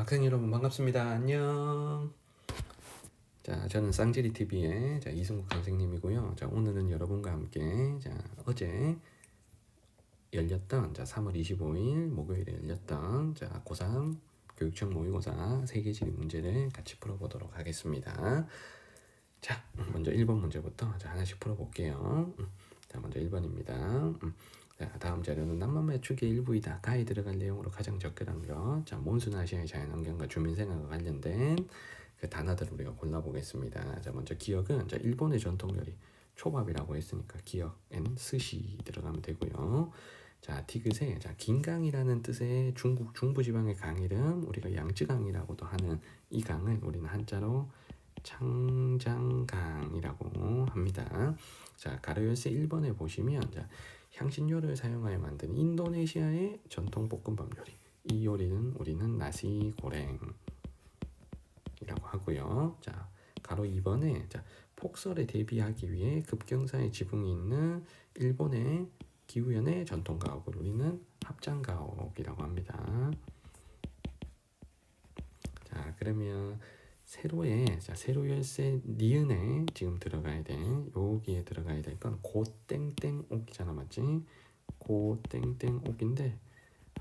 학생 여러분 반갑습니다. 안녕. 저는 쌍지리TV의 이승국 선생님이고요. 오늘은 여러분과 함께 어제 열렸던 3월 25일 목요일에 열렸던 고3 교육청 모의고사 3개 지리 문제를 같이 풀어보도록 하겠습니다. 먼저 1번 문제부터 하나씩 풀어볼게요. 먼저 1번입니다. 다음 자료는 남만 맞추기 일부이다. 가에 들어갈 내용으로 가장 적절한 것. 몬순 아시아의 자연환경과 주민생활과 관련된 그 단어들을 우리가 골라보겠습니다. 먼저 기억은 일본의 전통 요리 초밥이라고 했으니까 기억엔 스시 들어가면 되고요. 디귿에 긴강이라는 뜻의 중국 중부지방의 강 이름 우리가 양쯔강이라고도 하는 이 강을 우리는 한자로 창장강이라고 합니다. 가로 열쇠 1번에 보시면 향신료를 사용하여 만든 인도네시아의 전통 볶음밥 요리. 이 요리는 우리는 나시 고랭이라고 하고요. 가로 2번에 폭설에 대비하기 위해 급경사의 지붕이 있는 일본의 기후현의 전통 가옥을 우리는 합장가옥이라고 합니다. 그러면 세로 열쇠 니은에 지금 들어가야 돼. 여기에 들어가야 될 건 고땡땡옥이잖아, 맞지? 고땡땡옥인데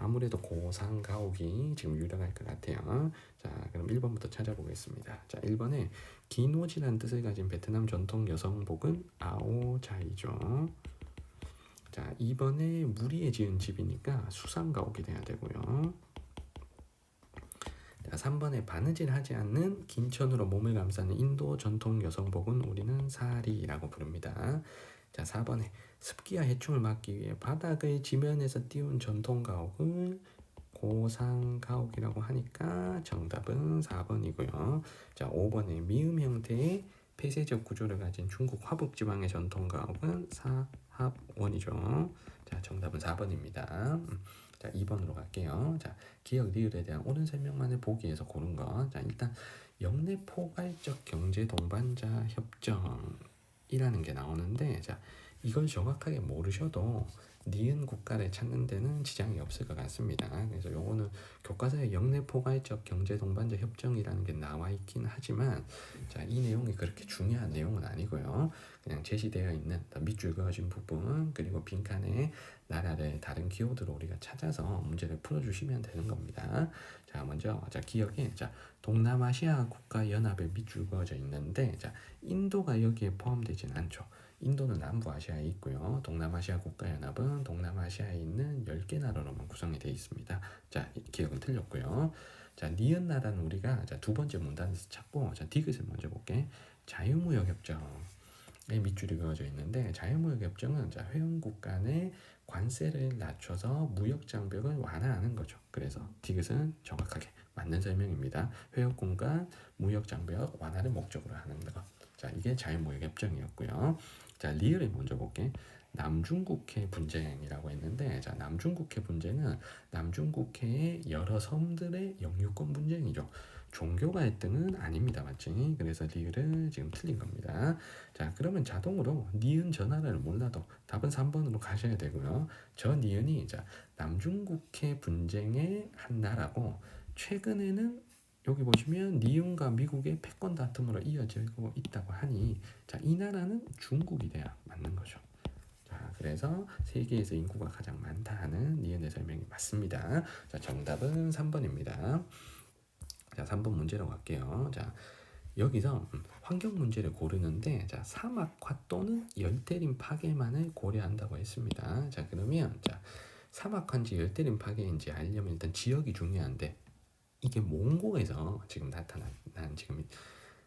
아무래도 고상가옥이 지금 유력할 것 같아요. 그럼 1번부터 찾아보겠습니다. 1번에 기노지란 뜻을 가진 베트남 전통 여성복은 아오자이죠. 2번에 무리에 지은 집이니까 수상가옥이 돼야 되고요. 3번에 바느질 하지 않는 긴 천으로 몸을 감싸는 인도 전통 여성복은 우리는 사리라고 부릅니다. 4번에 습기와 해충을 막기 위해 바닥을 지면에서 띄운 전통 가옥을 고상가옥이라고 하니까 정답은 4번이고요. 5번에 미음 형태의 폐쇄적 구조를 가진 중국 화북지방의 전통 가옥은 사합원이죠. 정답은 4번입니다. 2번으로 갈게요. 기억 리을에 대한 옳은 설명만을 보기에서 고른 거. 일단 영내포괄적 경제 동반자 협정이라는 게 나오는데 이걸 정확하게 모르셔도 니은 국가를 찾는 데는 지장이 없을 것 같습니다. 그래서 요거는 교과서에 영내포괄적 경제 동반자 협정이라는 게 나와 있긴 하지만 이 내용이 그렇게 중요한 내용은 아니고요. 그냥 제시되어 있는 밑줄 그어진 부분 그리고 빈칸에 나라를 다른 키워드로 우리가 찾아서 문제를 풀어주시면 되는 겁니다. 먼저 기억에 동남아시아 국가연합에 밑줄 그어져 있는데 인도가 여기에 포함되진 않죠. 인도는 남부아시아에 있고요. 동남아시아 국가연합은 동남아시아에 있는 10개 나라로만 구성이 되어 있습니다. 기억은 틀렸고요. 니은 나라는 우리가 두 번째 문단에서 찾고 디귿을 먼저 볼게. 자유무역협정에 밑줄이 그어져 있는데 자유무역협정은 회원국 간의 관세를 낮춰서 무역 장벽을 완화하는 거죠. 그래서 디귿은 정확하게 맞는 설명입니다. 회원국 간 무역 장벽 완화를 목적으로 하는 거. 이게 자유무역협정이었고요. 리을을 먼저 볼게. 남중국해 분쟁이라고 했는데 남중국해 분쟁은 남중국해의 여러 섬들의 영유권 분쟁이죠. 종교 갈등은 아닙니다, 맞지? 그래서 리을은 지금 틀린 겁니다. 그러면 자동으로 니은 전하를 몰라도 답은 3번으로 가셔야 되고요. 저 니은이 남중국해 분쟁의 한 나라고 최근에는 여기 보시면 니은과 미국의 패권 다툼으로 이어지고 있다고 하니 이 나라는 중국이 돼야 맞는 거죠. 그래서 세계에서 인구가 가장 많다 하는 니은의 설명이 맞습니다. 정답은 3번입니다. 3번 문제로 갈게요. 여기서 환경 문제를 고르는데 사막화 또는 열대림 파괴만을 고려한다고 했습니다. 그러면 사막화인지 열대림 파괴인지 알려면 일단 지역이 중요한데 이게 몽고에서 지금 나타난 지금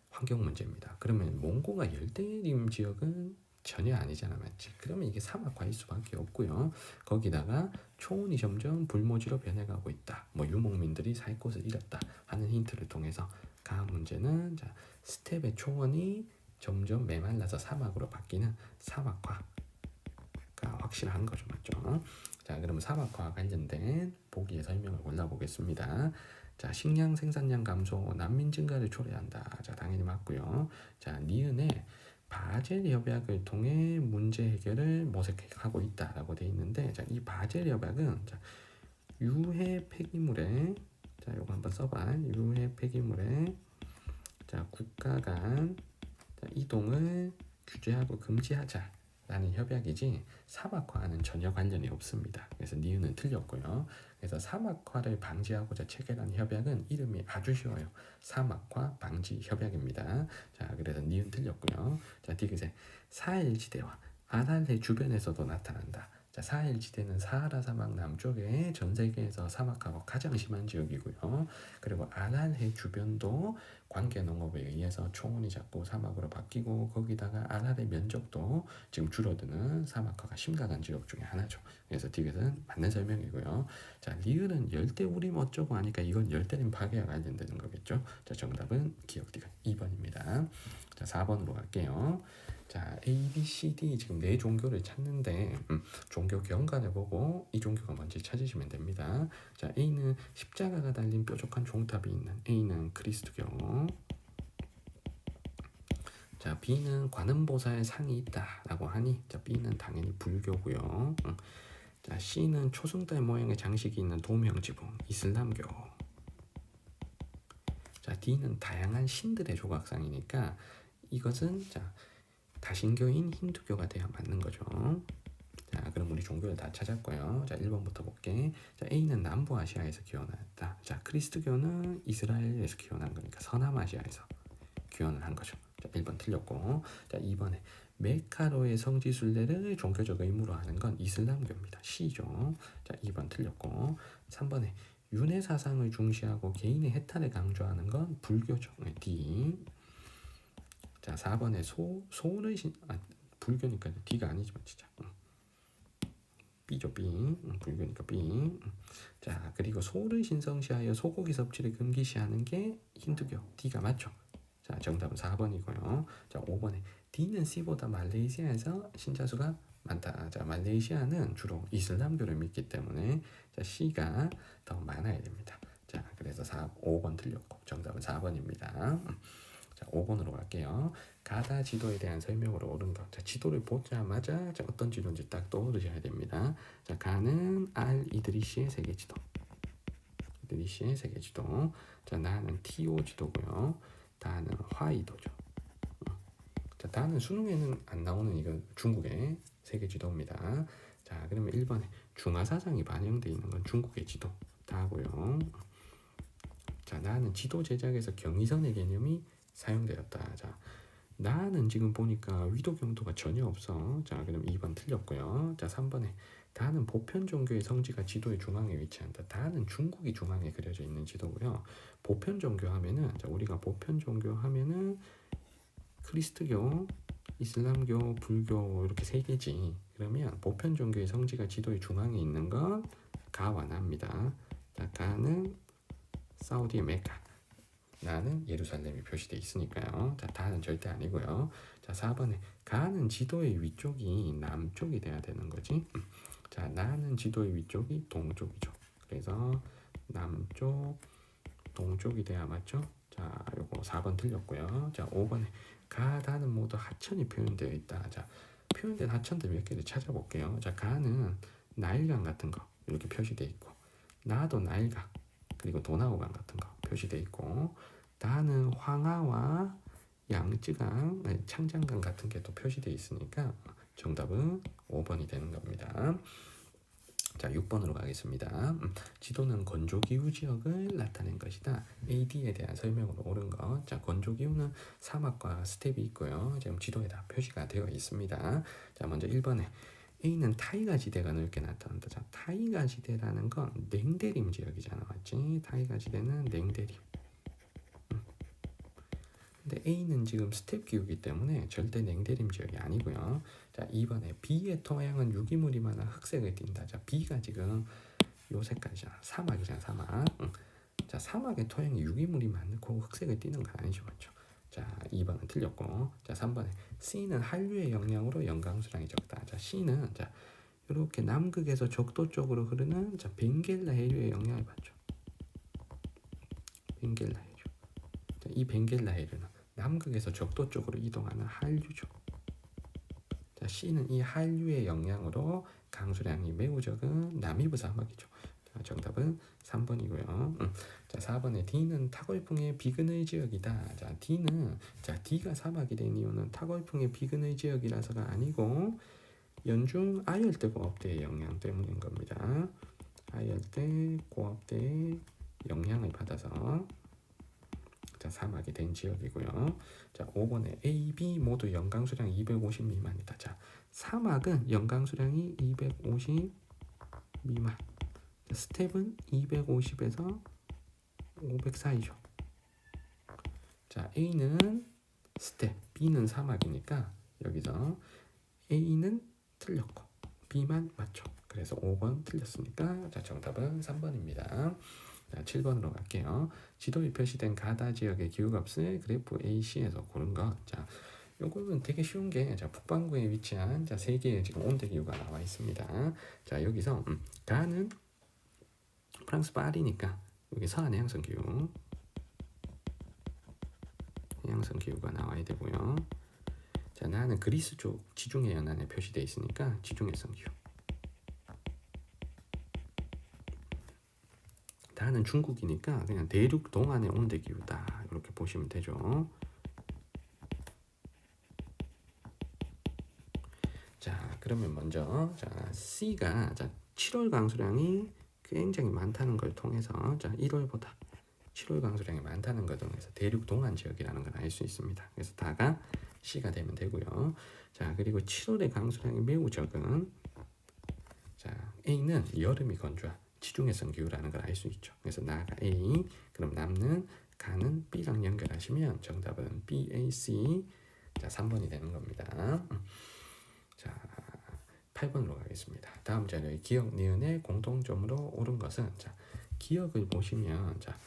환경 문제입니다. 그러면 몽고가 열대림 지역은 전혀 아니잖아, 맞지? 그러면 이게 사막화일 수밖에 없고요. 거기다가 초원이 점점 불모지로 변해가고 있다. 유목민들이 살 곳을 잃었다 하는 힌트를 통해서 다음 문제는 스텝의 초원이 점점 메말라서 사막으로 바뀌는 사막화가 확실한 거죠, 맞죠? 그러면 사막화와 관련된 보기의 설명을 골라보겠습니다. 식량 생산량 감소, 난민 증가를 초래한다. 당연히 맞고요. 니은에 바젤 협약을 통해 문제 해결을 모색하고 있다라고 되어 있는데 이 바젤 협약은 유해 폐기물의 자, 요거 한번 써봐. 유해 폐기물의 자, 국가 간 자, 이동을 규제하고 금지하자라는 협약이지 사막화와는 전혀 관련이 없습니다. 그래서 니은은 틀렸고요. 그래서 사막화를 방지하고자 체결한 협약은 이름이 아주 쉬워요. 사막화 방지 협약입니다. 자, 그래서 니은 틀렸고요. 자, 디귿의 사헬지대와 아랄해 주변에서도 나타난다. 자, 사헬지대는 사하라 사막 남쪽에 전 세계에서 사막화가 가장 심한 지역이고요. 그리고 아랄해 주변도 관계 농업에 의해서 초원이 자꾸 사막으로 바뀌고 거기다가 아랄의 면적도 지금 줄어드는 사막화가 심각한 지역 중에 하나죠. 그래서 디귿은 맞는 설명이고요. 자, 리을은 열대우림 어쩌고 하니까 이건 열대림 파괴와 관련되는 거겠죠. 자, 정답은 기억 디귿 2번입니다. 자, 4번으로 갈게요. 자, A, B, C, D 지금 네 종교를 찾는데 종교 경관을 보고 이 종교가 뭔지 찾으시면 됩니다. 자, A는 십자가가 달린 뾰족한 종탑이 있는 A는 그리스도교. 자, B는 관음보살 상이 있다라고 하니 자, B는 당연히 불교고요. 자, C는 초승달 모양의 장식이 있는 도명지붕 이슬람교. 자, D는 다양한 신들의 조각상이니까 이것은 자, 다신교인 힌두교가 돼야 맞는 거죠. 자, 그럼 우리 종교를 다 찾았고요. 자, 1번부터 볼게. 자, A는 남부아시아에서 기원했다. 자, 그리스도교는 이스라엘에서 기원한 거니까 서남아시아에서 기원을 한 거죠. 자, 1번 틀렸고. 자, 2번에 메카로의 성지 순례를 종교적 의무로 하는 건 이슬람교입니다. C죠. 자, 2번 틀렸고. 3번에 윤회 사상을 중시하고 개인의 해탈을 강조하는 건 불교죠. D. 자, 4번에 소를 불교니까 D가 아니지만 진짜 B죠. B. 불교니까 B. 자, 그리고 소를 신성시하여 소고기 섭취를 금기시하는 게 힌두교. D가 맞죠. 자, 정답은 4번이고요. 자, 5번에 D는 C보다 말레이시아에서 신자수가 많다. 자, 말레이시아는 주로 이슬람교를 믿기 때문에 자, C가 더 많아야 됩니다. 자, 그래서 5번 틀렸고 정답은 4번입니다. 자, 5번으로 갈게요. 가다 지도에 대한 설명으로 옳은 것. 자, 지도를 보자마자 자, 어떤 지도인지 딱 떠오르셔야 됩니다. 자, 가는 알 이드리시의 세계 지도. 이드리시의 세계 지도. 자, 나는 TO 지도고요. 다는 화이도죠. 자, 다는 수능에는 안 나오는 이건 중국의 세계 지도입니다. 자, 그러면 1번에 중화사상이 반영되어 있는 건 중국의 지도 다고요. 자, 나는 지도 제작에서 경의선의 개념이 사용되었다. 자, 나는 지금 보니까 위도경도가 전혀 없어. 자, 그럼 2번 틀렸고요. 자, 3번에 다는 보편 종교의 성지가 지도의 중앙에 위치한다. 다는 중국이 중앙에 그려져 있는 지도고요. 보편 종교 하면은 자, 우리가 보편 종교 하면은 크리스트교, 이슬람교, 불교 이렇게 세 개지. 그러면 보편 종교의 성지가 지도의 중앙에 있는 건 가와 나입니다. 자, 가는 사우디의 메카. 나는 예루살렘이 표시되어 있으니까요. 자, 다는 절대 아니고요. 자, 4번에 가는 지도의 위쪽이 남쪽이 돼야 되는 거지. 자, 나는 지도의 위쪽이 동쪽이죠. 그래서 남쪽, 동쪽이 돼야 맞죠? 자, 요거 4번 틀렸고요. 자, 5번에 가다는 모두 하천이 표현되어 있다. 자, 표현된 하천들 몇 개를 찾아볼게요. 자, 가는 나일강 같은 거 이렇게 표시되어 있고, 나도 나일강 그리고 도나우강 같은 거 표시되어 있고, 다는 황하와 양쯔강, 창장강 같은 게 또 표시되어 있으니까 정답은 5번이 되는 겁니다. 자, 6번으로 가겠습니다. 지도는 건조기후 지역을 나타낸 것이다. AD에 대한 설명으로 옳은 것. 자, 건조기후는 사막과 스텝이 있고요. 지금 지도에 다 표시가 되어 있습니다. 자, 먼저 1번에 A는 타이가 지대가 넓게 나타난다. 자, 타이가 지대라는 건 냉대림 지역이잖아, 맞지? 타이가 지대는 냉대림. 근데 A는 지금 스텝 기후이기 때문에 절대 냉대림 지역이 아니고요. 자, 2번에 B의 토양은 유기물이 많아 흑색을 띈다. 자, B가 지금 요 색깔이잖아. 사막이잖아, 사막. 자, 사막의 토양이 유기물이 많고 흑색을 띠는 건 아니죠, 맞죠? 자, 2번은 틀렸고. 자, 3번에 C는 한류의 영향으로 영강수량이 적다. 자, C는 자, 이렇게 남극에서 적도 쪽으로 흐르는 자, 벵겔라 해류의 영향을 받죠. 벵겔라 해류. 자, 이 벵겔라 해류는 남극에서 적도 쪽으로 이동하는 한류죠. 자, C는 이 한류의 영향으로 강수량이 매우 적은 나미브 사막이죠. 정답은 3번이고요. 자, 4번에 D는 타골풍의 비근의 지역이다. 자, D가 사막이 된 이유는 타골풍의 비근의 지역이라서가 아니고 연중 아열대 고압대의 영향 때문인 겁니다. 아열대 고압대의 영향을 받아서 자, 사막이 된 지역이고요. 자, 5번에 A, B 모두 연강수량 250 미만이다. 자, 사막은 연강수량이 250 미만. 스텝은 250에서 500 사이죠. 자, A는 스텝, B는 사막이니까 여기서 A는 틀렸고 B만 맞죠. 그래서 5번 틀렸으니까 자, 정답은 3번입니다. 자, 7번으로 갈게요. 지도에 표시된 가다 지역의 기후값을 그래프 AC에서 고른 것. 자, 요거는 되게 쉬운 게 자, 북반구에 위치한 자, 세 개의 지금 온대 기후가 나와 있습니다. 자, 여기서 가는 프랑스 파리니까 여기 서한 해양성 기후가 나와야 되고요. 자, 나는 그리스 쪽 지중해 연안에 표시되어 있으니까 지중해성 기후. 다는 중국이니까 그냥 대륙 동안의 온대 기후다 이렇게 보시면 되죠. 자, 그러면 먼저 자, C가 자, 7월 강수량이 굉장히 많다는 걸 통해서 자, 1월보다 7월 강수량이 많다는 걸 통해서 대륙 동안 지역이라는 걸 알 수 있습니다. 그래서 다가 C가 되면 되고요. 자, 그리고 7월의 강수량이 매우 적은 자, A는 여름이 건조한 지중해성 기후라는 걸 알 수 있죠. 그래서 나가 A, 그럼 남는 가는 B랑 연결하시면 정답은 B, A, C 자, 3번이 되는 겁니다. 자, 8번으로 가겠습니다. 다음 자료의 기억, 니은의 공통점으로 옳은 것은 자, 기억을 보시면 자,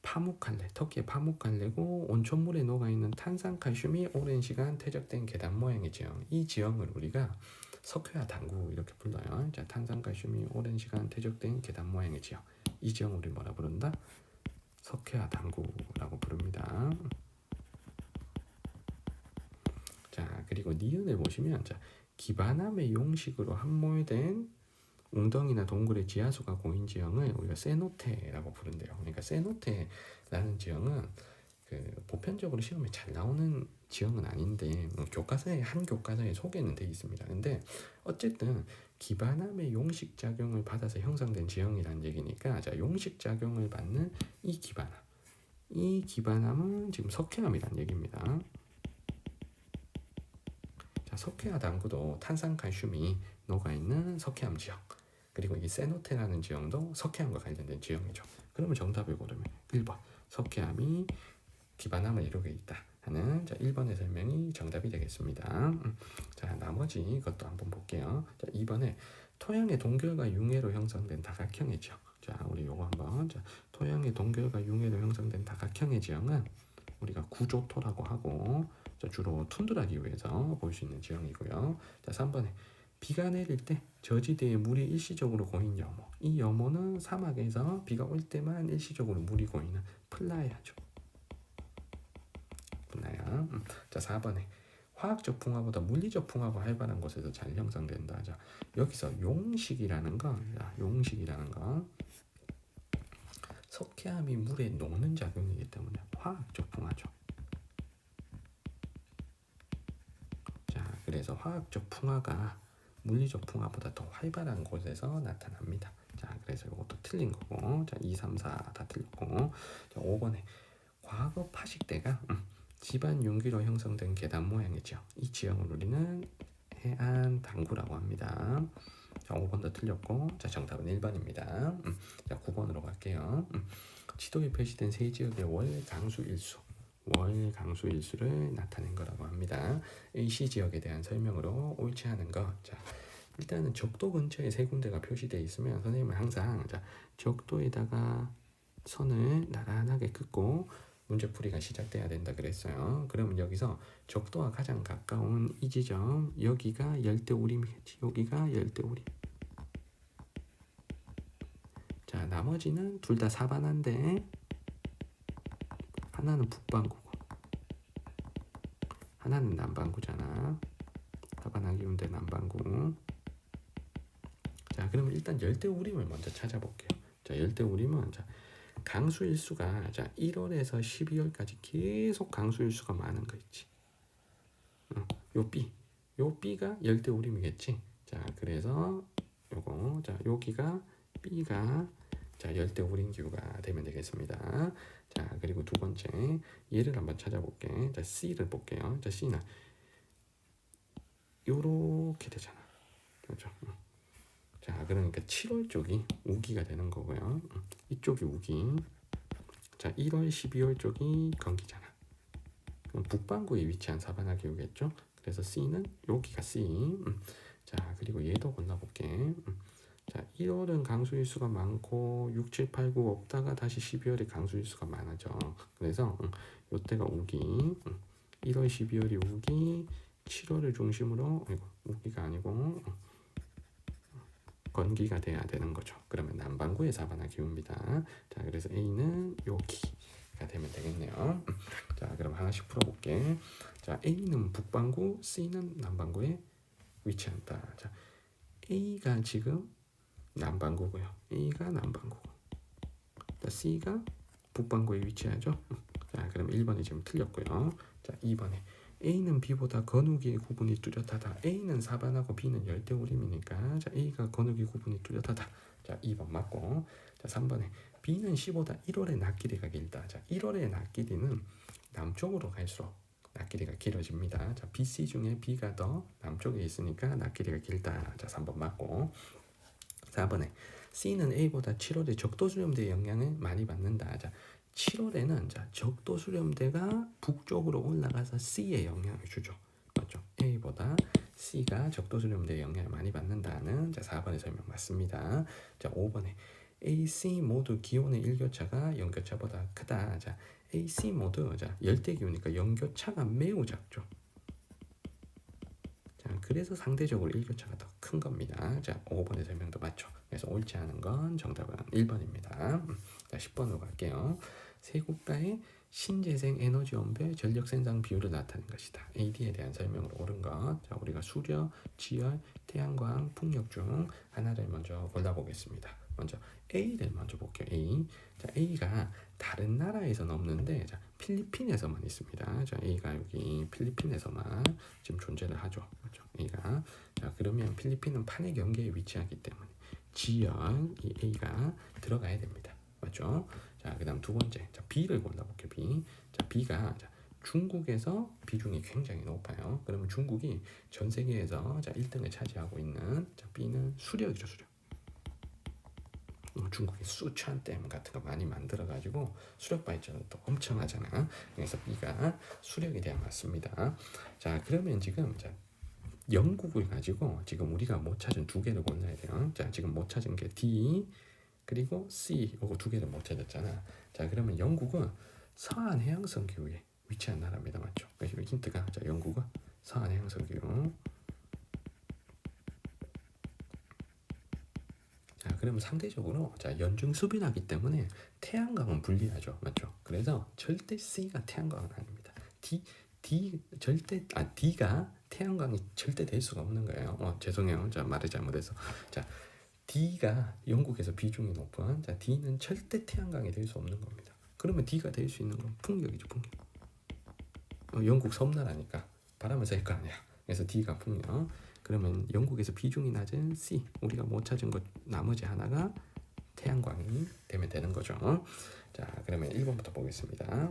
파묵칼레, 터키의 파묵칼레고 온천물에 녹아있는 탄산칼슘이 오랜 시간 퇴적된 계단 모양의 지형. 이 지형을 우리가 석회화 당구 이렇게 불러요. 자, 탄산칼슘이 오랜 시간 퇴적된 계단 모양의 지형. 이 지형을 우리 뭐라 부른다? 석회화 당구라고 부릅니다. 자, 그리고 니은을 보시면 자, 기반함의 용식으로 함몰된 웅덩이나 동굴의 지하수가 고인 지형을 우리가 세노테라고 부른대요. 그러니까 세노테라는 지형은 그 보편적으로 시험에 잘 나오는 지형은 아닌데 교과서에 한 교과서에 소개는 돼 있습니다. 근데 어쨌든 기반함의 용식 작용을 받아서 형성된 지형이라는 얘기니까 자, 용식 작용을 받는 이 기반함은 지금 석회암이라는 얘기입니다. 자, 석회화 당구도 탄산칼슘이 녹아있는 석회암 지형. 그리고 이 세노테라는 지형도 석회암과 관련된 지형이죠. 그러면 정답을 고르면 1번 석회암이 기반함을 이루고 있다 하는 자, 1번의 설명이 정답이 되겠습니다. 자, 나머지 것도 한번 볼게요. 자, 2번에 토양의 동결과 융해로 형성된 다각형의 지형. 자, 우리 요거 한번 자, 토양의 동결과 융해로 형성된 다각형의 지형은 우리가 구조토라고 하고 자, 주로 툰드라 기후에서 볼 수 있는 지형이고요. 자, 3번에 비가 내릴 때 저지대에 물이 일시적으로 고인 여모. 이 여모는 사막에서 비가 올 때만 일시적으로 물이 고이는 플라야죠. 플라야. 자, 4번에 화학적 풍화보다 물리적 풍화가 활발한 곳에서 잘 형성된다. 자, 여기서 용식이라는 건 석회암이 물에 녹는 작용이기 때문에 화학적 풍화죠. 자, 그래서 화학적 풍화가 물리적 풍화보다 더 활발한 곳에서 나타납니다. 자, 그래서 이것도 틀린 거고, 자, 2, 3, 4 다 틀렸고, 자, 5번에 과거 파식대가 집안 융기로 형성된 계단 모양의 지형. 이 지형을 우리는 해안 당구라고 합니다. 자, 5번도 틀렸고, 자, 정답은 1번입니다. 자, 9번으로 갈게요. 지도에 표시된 세 지역의 월 강수 일수를 나타낸 거라고 합니다. AC 지역에 대한 설명으로 옳지 않은 것. 자, 일단은 적도 근처에 세 군데가 표시되어 있으면 선생님은 항상 자, 적도에다가 선을 나란하게 긋고 문제풀이가 시작돼야 된다 그랬어요. 그러면 여기서 적도와 가장 가까운 이 지점, 여기가 열대우림이겠지. 여기가 열대우림. 자, 나머지는 둘 다 사반한데 하나는 북반구고 하나는 남반구잖아. 사반한 기운대 남반구. 자, 그러면 일단 열대우림을 먼저 찾아볼게요. 자, 열대우림은 자, 강수일수가 자, 1월에서 12월까지 계속 강수일수가 많은 거 있지. 요 B, 요 B가 열대우림이겠지. 자, 그래서 요거 자, 여기가 B가 자, 열대우림 기후가 되면 되겠습니다. 자, 그리고 두 번째 얘를 한번 찾아볼게. 자, C를 볼게요. 자, C는 요렇게 되잖아. 그렇죠? 자, 그러니까 7월 쪽이 우기가 되는 거고요. 이쪽이 우기. 자, 1월, 12월 쪽이 건기잖아. 그럼 북반구에 위치한 사바나 기후겠죠? 그래서 C는 여기가 C. 자, 그리고 얘도 골라볼게. 자, 1월은 강수일수가 많고 6, 7, 8, 9 없다가 다시 12월에 강수일수가 많아져. 그래서 요때가 우기. 1월, 12월이 우기. 7월을 중심으로 우기가 아니고 건기가 돼야 되는 거죠. 그러면 남반구의 사바나 기후입니다. 자, 그래서 A는 여기가 되면 되겠네요. 자, 그럼 하나씩 풀어볼게. 자, A는 북반구, C는 남반구에 위치한다. 자, A가 지금 남반구고요. A가 남반구고. 자, C가 북반구에 위치하죠. 자, 그럼 1번이 지금 틀렸고요. 자, 2번에 A는 B보다 건우기의 구분이 뚜렷하다. A는 사반하고 B는 열대우림이니까 자, A가 건우기 구분이 뚜렷하다. 자, 2번 맞고. 자, 3번에 B는 C보다 1월의 낮 길이가 길다. 자, 1월의 낮 길이는 남쪽으로 갈수록 낮 길이가 길어집니다. 자, B, C 중에 B가 더 남쪽에 있으니까 낮 길이가 길다. 자, 3번 맞고. 4번에 C는 A보다 7월에 적도 수렴대의 영향을 많이 받는다. 자, 7월에는 자, 적도 수렴대가 북쪽으로 올라가서 C에 영향을 주죠. 맞죠? A보다 C가 적도 수렴대의 영향을 많이 받는다는 자, 4번의 설명 맞습니다. 자, 5번에 A, C 모두 기온의 일교차가 연교차보다 크다. 자, A, C 모두 자, 열대 기후니까 연교차가 매우 작죠. 자, 그래서 상대적으로 일교차가 더 큰 겁니다. 자, 5번의 설명도 맞죠. 그래서 옳지 않은 건 정답은 1번입니다. 자, 10번으로 갈게요. 세 국가의 신재생 에너지 원별 전력 생산 비율을 나타낸 것이다. AD에 대한 설명으로 옳은 것. 자, 우리가 수력, 지열, 태양광, 풍력 중 하나를 먼저 골라보겠습니다. 먼저 A를 먼저 볼게요. A. 자, A가 다른 나라에서는 없는데 자, 필리핀에서만 있습니다. 자, A가 여기 필리핀에서만 지금 존재를 하죠. 그렇죠? A가 자, 그러면 필리핀은 판의 경계에 위치하기 때문에 지열 이 A가 들어가야 됩니다. 맞죠? 자, 그다음 두 번째. 자, B를 골라볼게요. B. 자, B가 자, 중국에서 비중이 굉장히 높아요. 그러면 중국이 전 세계에서 자, 1등을 차지하고 있는 자, B는 수력이죠, 수력. 중국이 수천댐 같은 거 많이 만들어가지고 수력 발전을 또 엄청 하잖아. 그래서 B가 수력에 대한 맞습니다. 자, 그러면 지금 자, 영국을 가지고 지금 우리가 못 찾은 두 개를 골라야 돼요. 자, 지금 못 찾은 게 D 그리고 C 이거 두 개를 못 찾았잖아. 자, 그러면 영국은 서한 해양성 기후에 위치한 나라입니다. 맞죠? 그래서 힌트가 자, 영국은 서한 해양성 기후. 자, 그러면 상대적으로 자, 연중 수빈하기 때문에 태양광은 불리하죠. 맞죠? 그래서 절대 C가 태양광은 아닙니다. D가 태양광이 절대 될 수가 없는 거예요. 죄송해요. 자, 말을 잘못해서. 자, D가 영국에서 비중이 높은 자, D는 절대 태양광이 될 수 없는 겁니다. 그러면 D가 될 수 있는 건 풍력이죠. 풍력. 영국 섬나라니까 바람을 쐴 거 아니야. 그래서 D가 풍력. 그러면 영국에서 비중이 낮은 C 우리가 못 찾은 것 나머지 하나가 태양광이 되면 되는 거죠. 자, 그러면 1번부터 보겠습니다.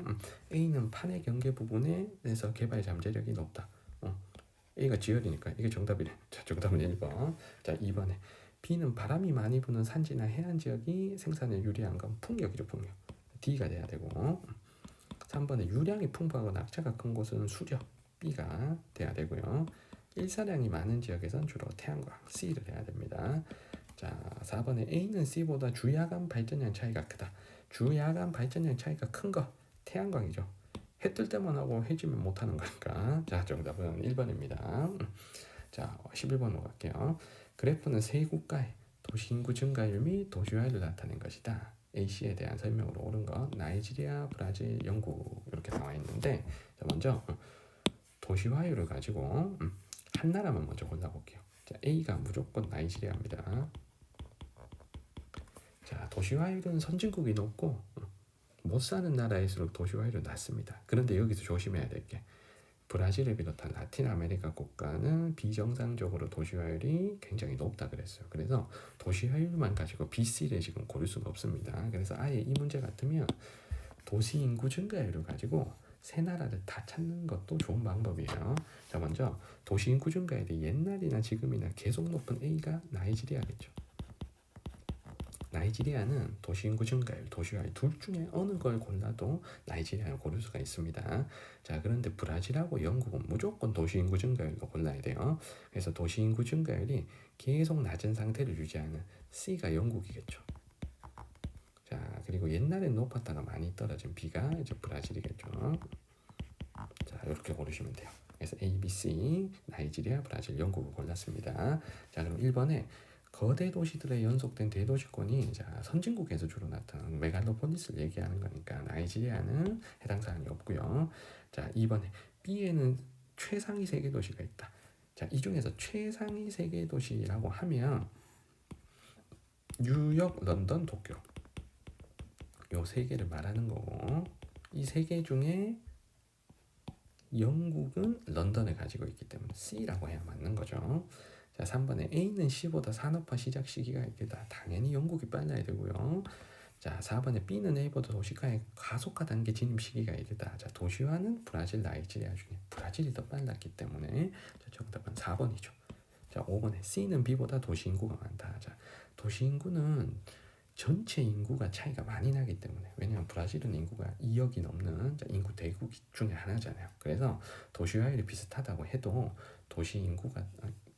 A는 판의 경계 부분에서 개발 잠재력이 높다. A가 지열이니까 이게 정답이래. 자, 정답은 1번. 자, 2번에 B는 바람이 많이 부는 산지나 해안 지역이 생산에 유리한 건 풍력이죠. 풍력. D가 돼야 되고 3번에 유량이 풍부하고 낙차가 큰 곳은 수력 B가 돼야 되고요. 일사량이 많은 지역에선 주로 태양광 C를 해야 됩니다. 자, 4번에 A는 C보다 주야간 발전량 차이가 크다. 주야간 발전량 차이가 큰 거 태양광이죠. 해 뜰 때만 하고 해지면 못하는 거니까. 자, 정답은 1번입니다. 자, 11번으로 갈게요. 그래프는 세 국가의 도시 인구 증가율 및 도시화율을 나타낸 것이다. A씨에 대한 설명으로 옳은 것 나이지리아, 브라질, 영국 이렇게 나와 있는데 자, 먼저 도시화율을 가지고 한 나라만 먼저 골라볼게요. 자, A가 무조건 나이지리아입니다. 자, 도시화율은 선진국이 높고 못 사는 나라일수록 도시화율은 낮습니다. 그런데 여기서 조심해야 될 게 브라질을 비롯한 라틴 아메리카 국가는 비정상적으로 도시화율이 굉장히 높다 그랬어요. 그래서 도시화율만 가지고 BC를 지금 고를 수가 없습니다. 그래서 아예 이 문제 같으면 도시 인구 증가율을 가지고 세 나라를 다 찾는 것도 좋은 방법이에요. 자, 먼저 도시 인구 증가율이 옛날이나 지금이나 계속 높은 A가 나이지리아겠죠. 나이지리아는 도시인구 증가율, 도시화율 둘 중에 어느 걸 골라도 나이지리아를 고를 수가 있습니다. 자, 그런데 브라질하고 영국은 무조건 도시인구 증가율로 골라야 돼요. 그래서 도시인구 증가율이 계속 낮은 상태를 유지하는 C가 영국이겠죠. 자, 그리고 옛날엔 높았다가 많이 떨어진 B가 이제 브라질이겠죠. 자, 이렇게 고르시면 돼요. 그래서 A, B, C, 나이지리아, 브라질, 영국을 골랐습니다. 자, 그럼 1번에 거대 도시들의 연속된 대도시권이 자, 선진국에서 주로 나타나는 메갈로폴리스를 얘기하는 거니까 나이지리아는 해당 사항이 없고요. 자, 2번에 B에는 최상위 세계 도시가 있다. 자, 이 중에서 최상위 세계 도시라고 하면 뉴욕, 런던, 도쿄 요 세 개를 말하는 거고 이 세 개 중에 영국은 런던을 가지고 있기 때문에 C라고 해야 맞는 거죠. 자, 3번에 A는 C보다 산업화 시작 시기가 이르다. 당연히 영국이 빨라야 되고요. 자, 4번에 B는 A보다 도시화의 가속화 단계 진입 시기가 이르다. 자, 도시화는 브라질, 나이지리아 중에 브라질이 더 빨랐기 때문에 자, 정답은 4번이죠. 자, 5번에 C는 B보다 도시 인구가 많다. 자, 도시 인구는 전체 인구가 차이가 많이 나기 때문에 왜냐하면 브라질은 인구가 2억이 넘는 인구 대국 중에 하나잖아요. 그래서 도시화율이 비슷하다고 해도 도시 인구가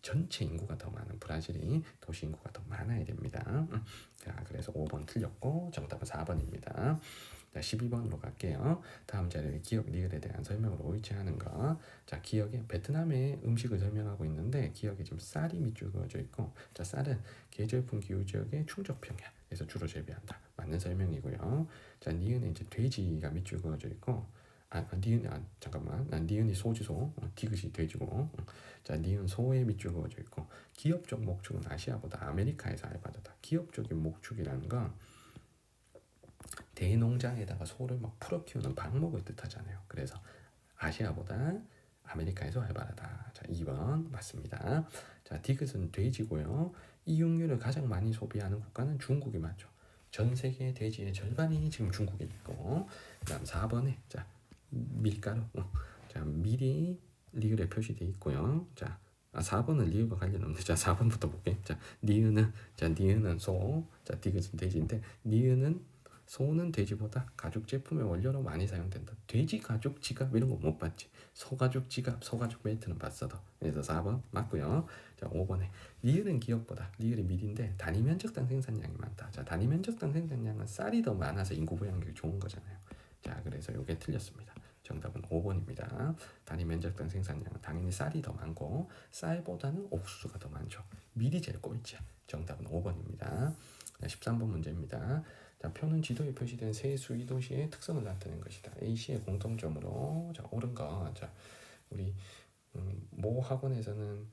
전체 인구가 더 많은 브라질이 도시 인구가 더 많아야 됩니다. 자, 그래서 5번 틀렸고 정답은 4번입니다. 자, 12번으로 갈게요. 다음 자리에 기억 리을에 대한 설명을 옳지 않은 거. 자, 기억에 베트남의 음식을 설명하고 있는데 기억에 지금 쌀이 밑줄 그어져 있고 자, 쌀은 계절풍 기후 지역의 충적 평야 에서 주로 재배한다. 맞는 설명이고요. 자, 니은에 이제 돼지가 밑줄 그어져 있고 니은 잠깐만. 니은이 소지소, 디귿이 돼지고. 자, 니은 소의 밑줄 그어져 있고 기업적 목축은 아시아보다 아메리카에서 알바다다. 기업적인 목축이라는 건 대농장에다가 소를 막 풀어 키우는 방목을 뜻하잖아요. 그래서 아시아보다 아메리카에서 활발하다. 자, 2번 맞습니다. 자, 디귿은 돼지고요. 이육류를 가장 많이 소비하는 국가는 중국이 맞죠. 전 세계 돼지의 절반이 지금 중국에 있고, 그다음 4번에 자 밀가루, 자 밀이 리을에 표시되어 있고요. 자 4번은 리을과 관련 없는데 자 4번부터 볼게. 자 니은은 소, 자 디귿은 돼지인데 니은은 소는 돼지보다 가죽 제품의 원료로 많이 사용된다. 돼지 가죽 지갑 이런 거 못 봤지. 소 가죽 지갑, 소 가죽 벨트는 봤어도. 그래서 4번 맞고요. 자, 5번에 리을은 기업보다 리을이 밀인데 단위 면적당 생산량이 많다. 자, 단위 면적당 생산량은 쌀이 더 많아서 인구 부양력이 좋은 거잖아요. 자, 그래서 이게 틀렸습니다. 정답은 5번입니다. 단위 면적당 생산량은 당연히 쌀이 더 많고 쌀보다는 옥수수가 더 많죠. 밀이 제일 꼴찌야. 정답은 5번입니다. 13번 문제입니다. 자, 표는 지도에 표시된 세 수위 도시의 특성을 나타낸 것이다. A씨의 공통점으로 자, 옳은 거. 자, 우리 모 학원에서는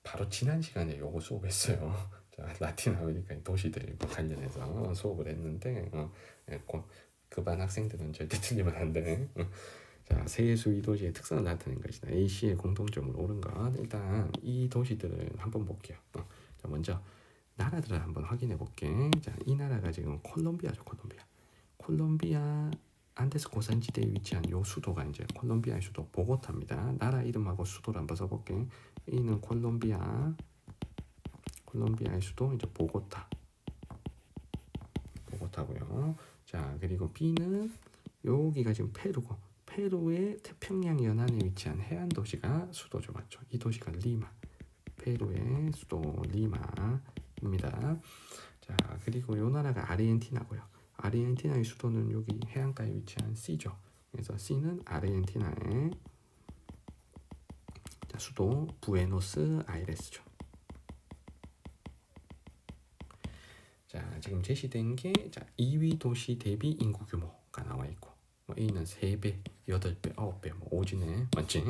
바로 지난 시간에 요거 수업했어요. 자, 라틴 아메리카의 도시들과 관련해서 수업을 했는데 그 반 학생들은 절대 틀리면 안 돼. 자, 세 수위 도시의 특성을 나타낸 것이다. A씨의 공통점으로 옳은 것. 일단 이 도시들을 한번 볼게요. 자, 먼저 나라들을 한번 확인해 볼게. 자, 이 나라가 지금 콜롬비아죠. 콜롬비아 안데스 고산지대에 위치한 요 수도가 이제 콜롬비아의 수도 보고타입니다. 나라 이름하고 수도를 한번 써볼게. A는 콜롬비아의 수도 이제 보고타고요. 자, 그리고 B는 여기가 지금 페루고 페루의 태평양 연안에 위치한 해안 도시가 수도죠, 맞죠? 이 도시가 리마. 페루의 수도 리마입니다. 자, 그리고 요 나라가 아르헨티나고요. 아르헨티나의 수도는 여기 해안가에 위치한 C죠. 그래서 C는 아르헨티나의 자, 수도 부에노스아이레스죠. 자, 지금 제시된 게 자, 2위 도시 대비 인구 규모가 나와 있고 A는 3배, 8배, 9배 오지네. 맞지?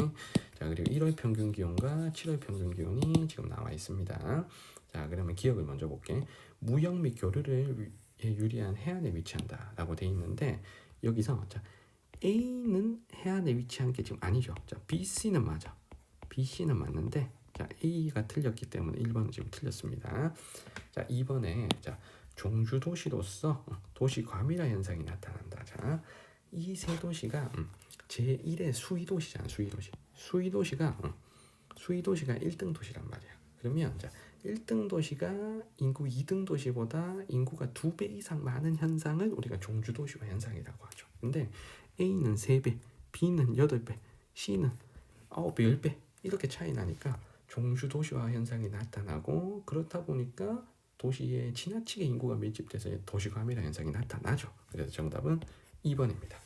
자, 그리고 1월 평균 기온과 7월 평균 기온이 지금 나와 있습니다. 자, 그러면 기억을 먼저 볼게. 무역 및 교류를 유리한 해안에 위치한다라고 돼 있는데 여기서 자 A는 해안에 위치한 게 지금 아니죠. 자 BC는 맞아. BC는 맞는데 자 A가 틀렸기 때문에 1번은 지금 틀렸습니다. 자 2번에 자 종주 도시로서 도시 과밀화 현상이 나타난다. 자 이 세 도시가 제1의 수위 도시잖아. 수위 도시가 1등 도시란 말이야. 그러면 자 1등 도시가 인구 2등 도시보다 인구가 2배 이상 많은 현상을 우리가 종주 도시화 현상이라고 하죠. 근데 A는 3배, B는 8배, C는 9배, 10배 이렇게 차이 나니까 종주 도시화 현상이 나타나고 그렇다 보니까 도시에 지나치게 인구가 밀집돼서 도시 과밀화 현상이 나타나죠. 그래서 정답은 2번입니다.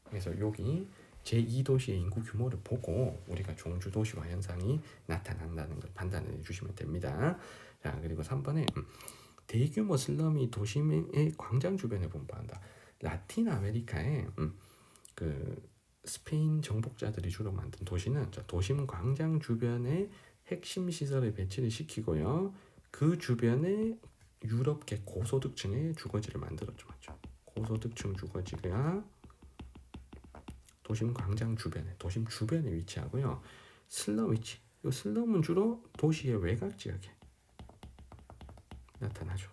그래서 여기 제2도시의 인구 규모를 보고 우리가 종주 도시화 현상이 나타난다는 걸 판단해 주시면 됩니다. 자, 그리고 3번에 대규모 슬럼이 도심의 광장 주변에 분포한다. 라틴 아메리카에 그 스페인 정복자들이 주로 만든 도시는 도심 광장 주변에 핵심 시설을 배치를 시키고요. 그 주변에 유럽계 고소득층의 주거지를 만들었죠. 맞죠? 고소득층 주거지가 도심 광장 주변에, 도심 주변에 위치하고요. 슬럼 위치. 이 슬럼은 주로 도시의 외곽 지역에 나타나죠.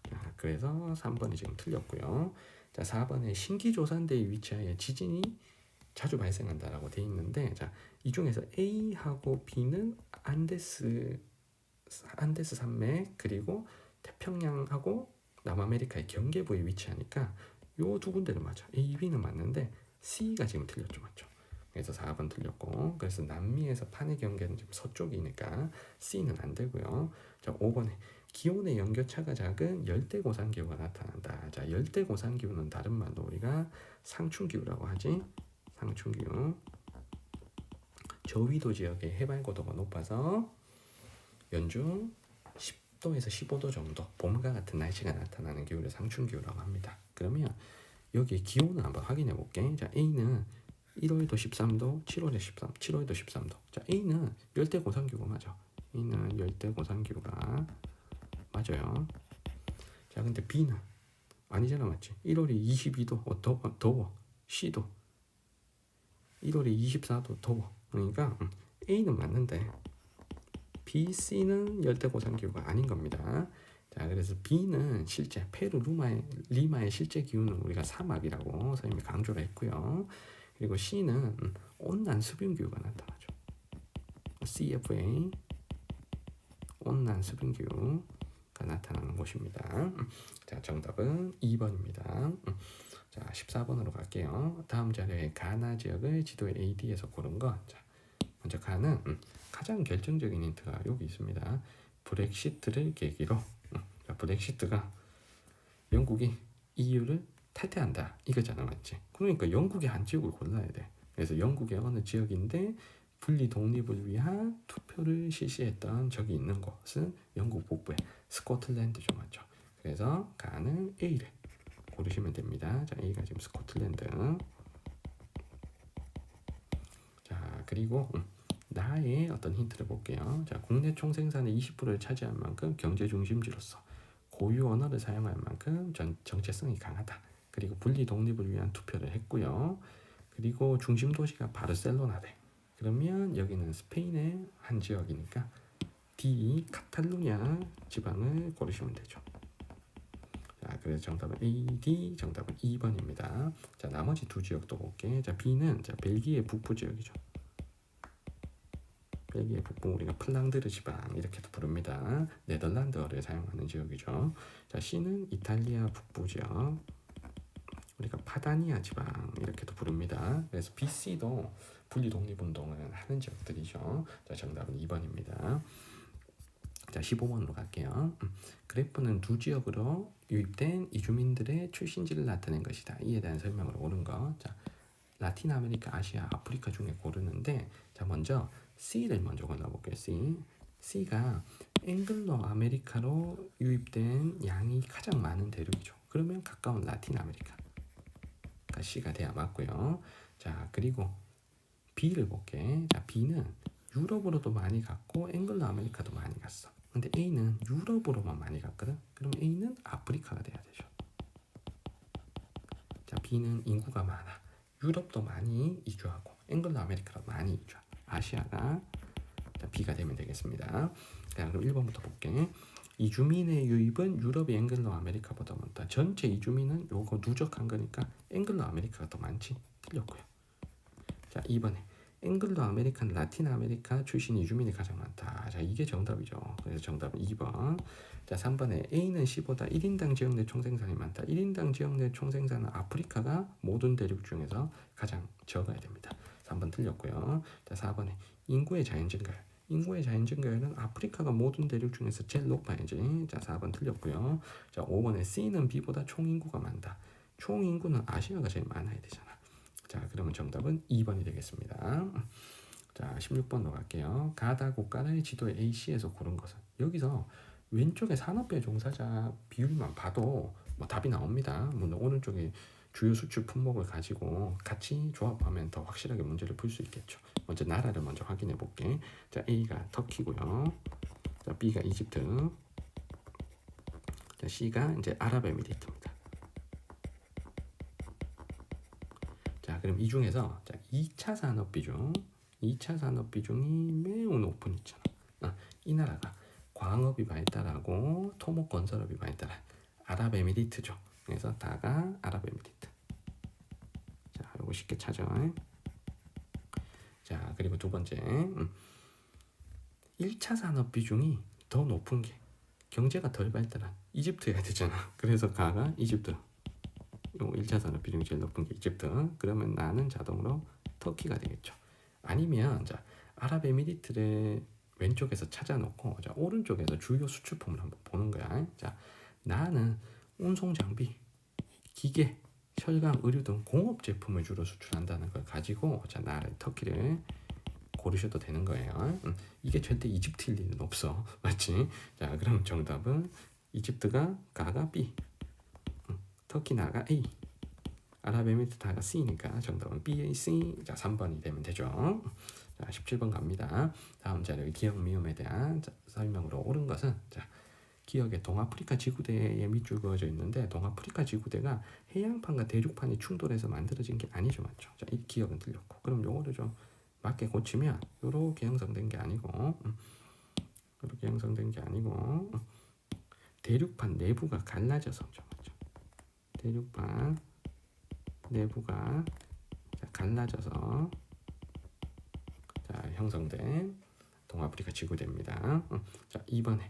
자, 그래서 3번이 지금 틀렸고요. 자, 4번에 신기조산대에 위치하여 지진이 자주 발생한다라고 돼 있는데, 자, 이 중에서 A하고 B는 안데스 산맥 그리고 태평양하고 남아메리카의 경계부에 위치하니까 요 두 군데는 맞아. A, B는 맞는데 C가 지금 틀렸죠, 맞죠? 그래서 4번 틀렸고, 그래서 남미에서 판의 경계는 지금 서쪽이니까 C는 안 되고요. 자, 5번에 기온의 연교차가 작은 열대 고산 기후가 나타난다. 자, 열대 고산 기후는 다른 말로 우리가 상충 기후라고 하지. 상충 기후. 저위도 지역의 해발 고도가 높아서 연중 10도에서 15도 정도 봄과 같은 날씨가 나타나는 기후를 상충 기후라고 합니다. 그러면 여기 기온을 한번 확인해 볼게. 자, A는 1월도 13도, 7월도 13도. 자, A는 열대 고산 기후가 맞아. A는 열대 고산 기후가 맞아요. 자, 근데 B는 아니잖아, 맞지? 1월이 22도, 더워. C도 1월이 24도, 더워. 그러니까 A는 맞는데 B, C는 열대 고산 기후가 아닌 겁니다. 자, 그래서 B는 실제 페루 리마의 실제 기후는 우리가 사막이라고 선생님이 강조를 했고요. 그리고 C는 온난 수분 기후가 나타나죠. CFA 온난 수분 기후가 나타나는 곳입니다. 자, 정답은 2번입니다. 자, 14번으로 갈게요. 다음 자료의 가나 지역을 지도의 AD에서 고른 것. 자, 먼저 가는 가장 결정적인 힌트가 여기 있습니다. 브렉시트를 계기로 브렉시트가 영국이 EU를 탈퇴한다 이거잖아, 맞지? 그러니까 영국의 한 지역을 골라야 돼. 그래서 영국의 어느 지역인데 분리 독립을 위한 투표를 실시했던 적이 있는 곳은 영국 북부의 스코틀랜드죠, 맞죠? 그래서 가는 A를 고르시면 됩니다. 자, A가 지금 스코틀랜드. 자, 그리고 나의 어떤 힌트를 볼게요. 자, 국내 총생산의 20%를 차지할 만큼 경제 중심지로서 고유 언어를 사용할 만큼 정체성이 강하다. 그리고 분리 독립을 위한 투표를 했고요. 그리고 중심 도시가 바르셀로나래. 그러면 여기는 스페인의 한 지역이니까 D 카탈루냐 지방을 고르시면 되죠. 자, 그래서 정답은 A, D, 정답은 2번입니다. 자, 나머지 두 지역도 볼게. 자, B는 자, 벨기에 북부 지역이죠. 벨기에 북부 우리가 플랑드르 지방 이렇게도 부릅니다. 네덜란드어를 사용하는 지역이죠. 자, C는 이탈리아 북부 지역 우리가 파다니아 지방 이렇게도 부릅니다. 그래서 B, C도 분리 독립 운동을 하는 지역들이죠. 자, 정답은 2번입니다. 자, 15번으로 갈게요. 그래프는 두 지역으로 유입된 이주민들의 출신지를 나타낸 것이다. 이에 대한 설명을 옳은 거. 자, 라틴 아메리카, 아시아, 아프리카 중에 고르는데, 자, 먼저 C를 먼저 골라볼게요. C가 앵글로 아메리카로 유입된 양이 가장 많은 대륙이죠. 그러면 가까운 라틴 아메리카. C가 돼야 맞고요. 자, 그리고 B를 볼게. 자, B는 유럽으로도 많이 갔고 앵글로 아메리카도 많이 갔어. 근데 A는 유럽으로만 많이 갔거든. 그럼 A는 아프리카가 돼야 되죠. B는 인구가 많아. 유럽도 많이 이주하고 앵글로 아메리카도 많이 이주하고 아시아가 B가 되면 되겠습니다. 자, 그럼 1번부터 볼게. 이주민의 유입은 유럽의 앵글로 아메리카보다 많다. 전체 이주민은 요거 누적한 거니까 앵글로 아메리카가 더 많지. 틀렸고요. 자, 2번에 앵글로 아메리칸 라틴 아메리카 출신 이주민이 가장 많다. 자, 이게 정답이죠. 그래서 정답은 2번. 자, 3번에 A는 C보다 1인당 지역 내 총생산이 많다. 1인당 지역 내 총생산은 아프리카가 모든 대륙 중에서 가장 적어야 됩니다. 3번 틀렸고요. 자, 4번에 인구의 자연 증가율. 인구의 자연 증가율은 아프리카가 모든 대륙 중에서 제일 높아야지. 자, 4번 틀렸고요. 자, 5번에 C는 B보다 총인구가 많다. 총인구는 아시아가 제일 많아야 되잖아. 자, 그러면 정답은 2번이 되겠습니다. 자, 16번으로 갈게요. 가다 국가의 지도에 AC에서 고른 것은. 여기서 왼쪽에 산업계 종사자 비율만 봐도 뭐 답이 나옵니다. 물론 오른쪽에 주요 수출 품목을 가지고 같이 조합하면 더 확실하게 문제를 풀 수 있겠죠. 먼저 나라를 먼저 확인해 볼게. 자, A가 터키고요. 자, B가 이집트. 자, C가 이제 아랍에미리트입니다. 자, 그럼 이 중에서 자, 2차 산업 비중, 2차 산업 비중이 매우 높은 있잖아. 이 나라가 광업이 발달하고 토목 건설업이 발달한 아랍에미리트죠. 그래서 다가 아랍에미리트. 자, 이거 쉽게 찾아. 자, 그리고 두 번째, 1차 산업 비중이 더 높은 게 경제가 덜 발달한 이집트가 되잖아. 그래서 가가 이집트. 요 1차 산업 비중이 제일 높은 게 이집트. 그러면 나는 자동으로 터키가 되겠죠. 아니면 자, 아랍에미리트를 왼쪽에서 찾아놓고 자, 오른쪽에서 주요 수출품을 한번 보는 거야. 자, 나는 운송 장비, 기계, 철강, 의류 등 공업 제품을 주로 수출한다는 걸 가지고 자, 나를 터키를 고르셔도 되는 거예요. 이게 절대 이집트일 리는 없어. 맞지? 자, 그럼 정답은 이집트가 가가 B, 터키 나가 A, 아랍에미리트 다가 C니까 정답은 B, A, C. 자, 3번이 되면 되죠. 자, 17번 갑니다. 다음 자료 기억 미음에 대한 설명으로 옳은 것은 자, 기억에 동아프리카 지구대에 밑줄 그어져 있는데 동아프리카 지구대가 해양판과 대륙판이 충돌해서 만들어진 게 아니죠, 맞죠? 자, 이 기억은 틀렸고 그럼 요거를 좀 맞게 고치면 요렇게 형성된 게 아니고 요렇게 형성된 게 아니고 대륙판 내부가 갈라져서 맞죠? 대륙판 내부가 갈라져서 자, 형성된 동아프리카 지구대입니다. 자, 2번에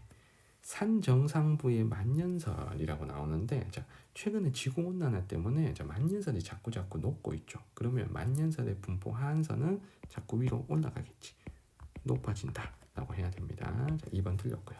산 정상부의 만년설이라고 나오는데 자, 최근에 지구온난화 때문에 자, 만년설이 자꾸 녹고 있죠. 그러면 만년설의 분포 하한선은 자꾸 위로 올라가겠지. 높아진다 라고 해야 됩니다. 자, 2번 틀렸고요.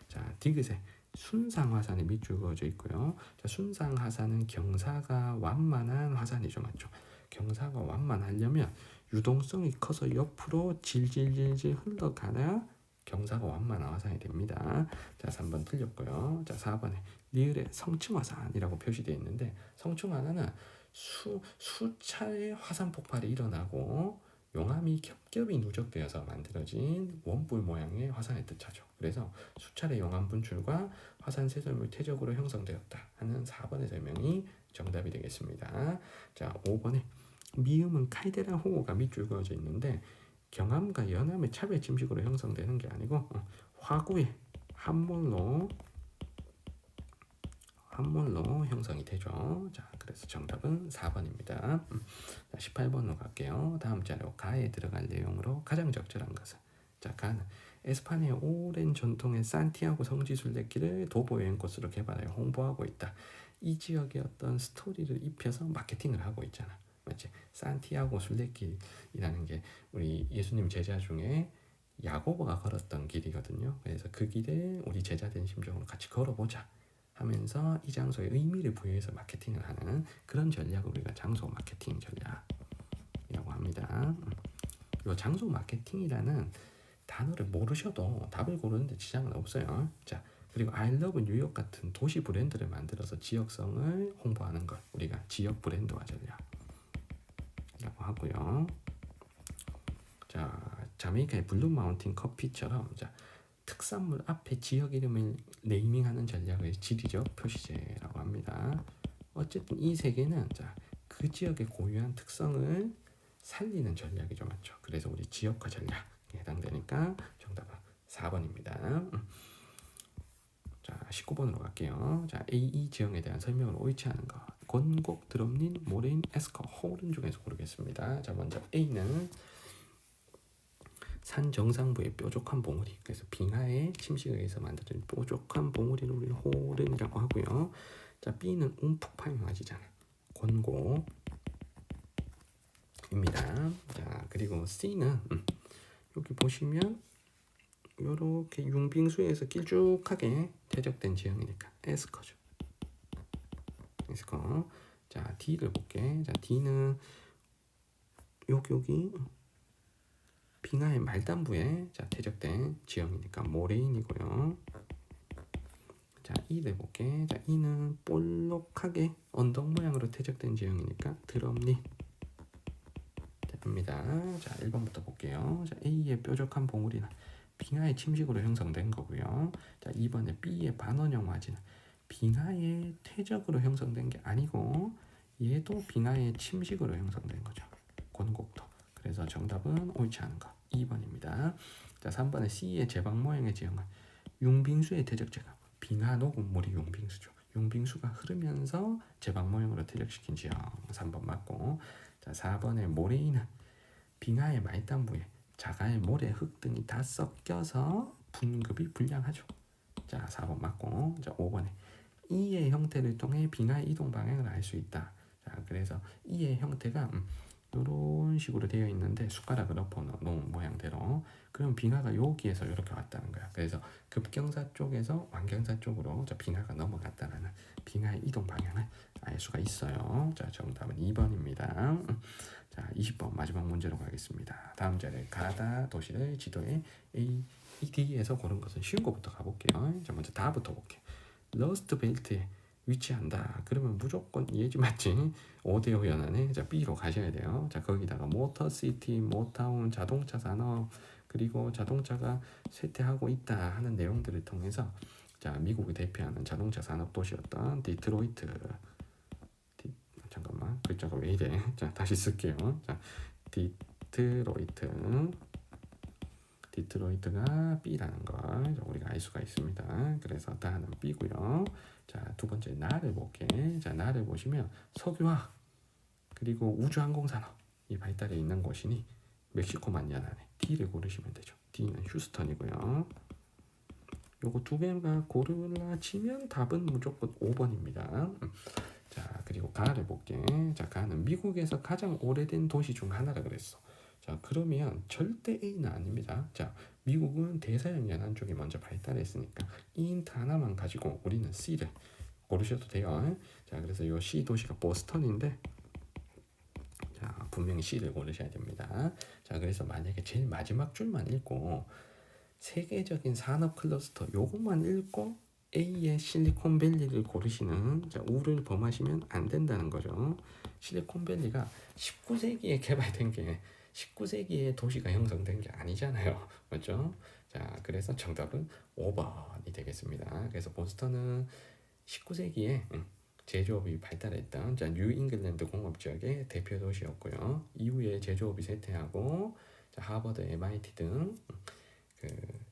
자, 디귿에 순상화산이 밑줄 그어져 있고요. 자, 순상화산은 경사가 완만한 화산이죠. 맞죠? 경사가 완만하려면 유동성이 커서 옆으로 질질질질 흘러가야 경사가 완만한 화산이 됩니다. 자, 3번 틀렸고요. 자, 4번에 리을에 성층화산이라고 표시되어 있는데 성층화산은 수차례의 화산 폭발이 일어나고 용암이 겹겹이 누적되어서 만들어진 원뿔 모양의 화산의 뜻하죠. 그래서 수차례 용암 분출과 화산 쇄설물 퇴적으로 형성되었다 하는 4번의 설명이 정답이 되겠습니다. 자, 5번에 미음은 칼데라 호호가 밑줄 그어져 있는데 경암과 연암의 차별 침식으로 형성되는 게 아니고 화구의 함몰로 형성이 되죠. 자, 그래서 정답은 4번입니다. 자, 18번으로 갈게요. 다음 자료 가에 들어갈 내용으로 가장 적절한 것은 자, 가는 에스파니아의 오랜 전통의 산티아고 성지 순례길을 도보 여행 코스로 개발하여 홍보하고 있다. 이 지역의 어떤 스토리를 입혀서 마케팅을 하고 있잖아. 맞지? 산티아고 순례길이라는 게 우리 예수님 제자 중에 야고보가 걸었던 길이거든요. 그래서 그 길에 우리 제자된 심정으로 같이 걸어보자 하면서 이 장소에 의미를 부여해서 마케팅을 하는 그런 전략을 우리가 장소 마케팅 전략이라고 합니다. 이 장소 마케팅이라는 단어를 모르셔도 답을 고르는데 지장은 없어요. 자, 그리고 I love 뉴욕 같은 도시 브랜드를 만들어서 지역성을 홍보하는 것 우리가 지역 브랜드화 전략이라고 하고요. 자, 자메이카의 블루 마운틴 커피처럼 자, 특산물 앞에 지역 이름을 네이밍하는 전략을 지리적 표시제라고 합니다. 어쨌든 이 세 개는 자, 그 지역의 고유한 특성을 살리는 전략이죠, 맞죠? 그래서 우리 지역화 전략에 해당되니까 정답은 4번입니다. 자, 19번으로 갈게요. 자, A 지형에 대한 설명을 옳지 않은 것. 건곡, 드럼린, 모레인, 에스커, 호른 중에서 고르겠습니다. 자, 먼저 A는 산 정상부의 뾰족한 봉우리, 그래서 빙하의 침식에 의해서 만들어진 뾰족한 봉우리를 우리는 호른이라고 하고요. 자, B는 움푹 파인 화지잖아, 권고입니다. 자, 그리고 C는 여기 보시면 이렇게 융빙수에서 길쭉하게 퇴적된 지형이니까 에스커죠. 에스커. 자, D를 볼게. 자, D는 여기 빙하의 말단부에 자, 퇴적된 지형이니까 모레인이고요. 자, E 내볼게. 자, E는 볼록하게 언덕 모양으로 퇴적된 지형이니까 드럼린 됩니다. 자, 1번부터 볼게요. 자, A의 뾰족한 봉우리는 빙하의 침식으로 형성된 거고요. 자, 2번에 B의 반원형 화지는 빙하의 퇴적으로 형성된 게 아니고 얘도 빙하의 침식으로 형성된 거죠. 권곡도. 그래서 정답은 옳지 않은 거 2번입니다. 자, 3번에 C의 제방 모양의 지형은 융빙수의 퇴적제가 빙하 녹음물이 융빙수죠. 융빙수가 흐르면서 제방 모양으로 퇴적시킨 지형 3번 맞고. 자, 4번에 모레인은 빙하의 말단부에 자갈, 모래, 흙 등이 다 섞여서 분급이 불량하죠. 자, 4번 맞고. 자, 5번에 E의 형태를 통해 빙하의 이동 방향을 알 수 있다. 자, 그래서 E의 형태가 이런 식으로 되어 있는데 숟가락을 엎어 놓은 모양대로, 그럼 빙하가 여기에서 이렇게 왔다는 거야. 그래서 급경사 쪽에서 완경사 쪽으로 자, 빙하가 넘어갔다는 빙하의 이동 방향을 알 수가 있어요. 자, 정답은 2번입니다. 자, 20번 마지막 문제로 가겠습니다. 다음 자리에 가다 도시를 지도에 A, D에서 고른 것은 쉬운 것부터 가볼게요. 자, 먼저 다부터 볼게요. 러스트 벨트에 위치한다. 그러면 무조건 얘지 맞지? 5대5 연안에 자, B로 가셔야 돼요. 자, 거기다가 모터시티, 모타운, 자동차 산업, 그리고 자동차가 쇠퇴하고 있다 하는 내용들을 통해서 자, 미국이 대표하는 자동차 산업 도시였던 디트로이트. 잠깐만, 글자가 왜 이래? 자, 다시 쓸게요. 자, 디트로이트가 B라는 걸 우리가 알 수가 있습니다. 그래서 다는 B고요. 자, 두 번째 나를 볼게. 자, 나를 보시면 석유화학 그리고 우주항공산업이 발달해 있는 곳이니 멕시코만 연안에 D를 고르시면 되죠. D는 휴스턴이고요. 요거 두 개가 고르라 치면 답은 무조건 5번입니다. 자, 그리고 가를 볼게. 자, 가는 미국에서 가장 오래된 도시 중 하나라 그랬어. 자, 그러면 절대 A는 아닙니다. 자, 미국은 대서양 연안 쪽이 먼저 발달했으니까 이 힌트 하나만 가지고 우리는 C를 고르셔도 돼요. 자, 그래서 요 C 도시가 보스턴인데 자, 분명히 C를 고르셔야 됩니다. 자, 그래서 만약에 제일 마지막 줄만 읽고 세계적인 산업 클러스터 요것만 읽고 A의 실리콘밸리를 고르시는 자, 우를 범하시면 안 된다는 거죠. 실리콘밸리가 19세기에 개발된 게 19세기에 도시가 형성된 게 아니잖아요. 맞죠? 자, 그래서 정답은 5번이 되겠습니다. 그래서 보스턴은 19세기에 제조업이 발달했던 자, 뉴 잉글랜드 공업 지역의 대표 도시였고요. 이후에 제조업이 쇠퇴하고 자, 하버드, MIT 등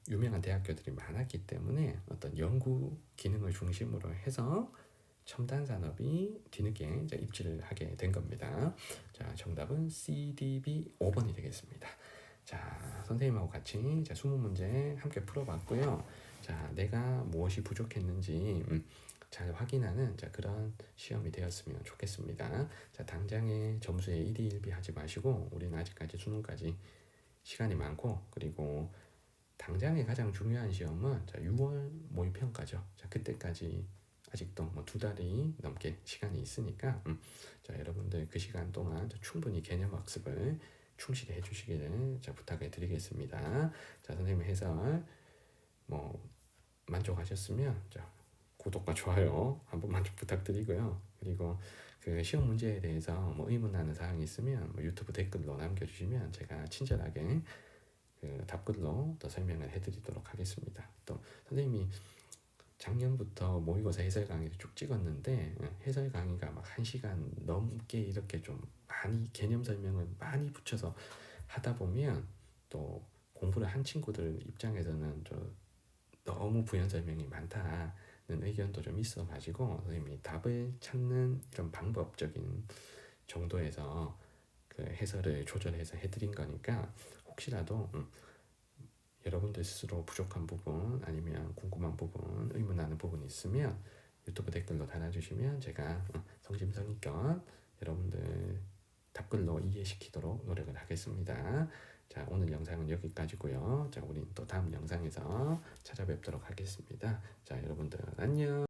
유명한 대학교들이 많았기 때문에 어떤 연구 기능을 중심으로 해서 첨단 산업이 뒤늦게 입지를 하게 된 겁니다. 자, 정답은 CDB 5번이 되겠습니다. 자, 선생님하고 같이 자, 20문제 함께 풀어봤고요. 자, 내가 무엇이 부족했는지 잘 확인하는 자, 그런 시험이 되었으면 좋겠습니다. 자, 당장에 점수에 1위 1비 하지 마시고 우리는 아직까지 수능까지 시간이 많고 그리고 당장에 가장 중요한 시험은 자, 6월 모의평가죠. 자, 그때까지 아직도 뭐 2달이 넘게 시간이 있으니까 자, 여러분들 그 시간 동안 충분히 개념 학습을 충실히 해주시기를 자, 부탁을 드리겠습니다. 자, 선생님 해설 뭐 만족하셨으면 자, 구독과 좋아요 한 번만 좀 부탁드리고요. 그리고 그 시험 문제에 대해서 뭐 의문나는 사항이 있으면 뭐 유튜브 댓글로 남겨주시면 제가 친절하게 그 답글로 또 설명을 해드리도록 하겠습니다. 또 선생님이 작년부터 모의고사 해설 강의를 쭉 찍었는데 해설 강의가 막 1시간 넘게 이렇게 좀 많이 개념 설명을 많이 붙여서 하다 보면 또 공부를 한 친구들 입장에서는 좀 너무 부연 설명이 많다는 의견도 좀 있어가지고 선생님이 답을 찾는 이런 방법적인 정도에서 그 해설을 조절해서 해드린 거니까 혹시라도 여러분들 스스로 부족한 부분 아니면 궁금한 부분 의문나는 부분 있으면 유튜브 댓글로 달아주시면 제가 성심성의껏 여러분들 답글로 이해시키도록 노력을 하겠습니다. 자, 오늘 영상은 여기까지고요. 자, 우린 또 다음 영상에서 찾아뵙도록 하겠습니다. 자, 여러분들 안녕.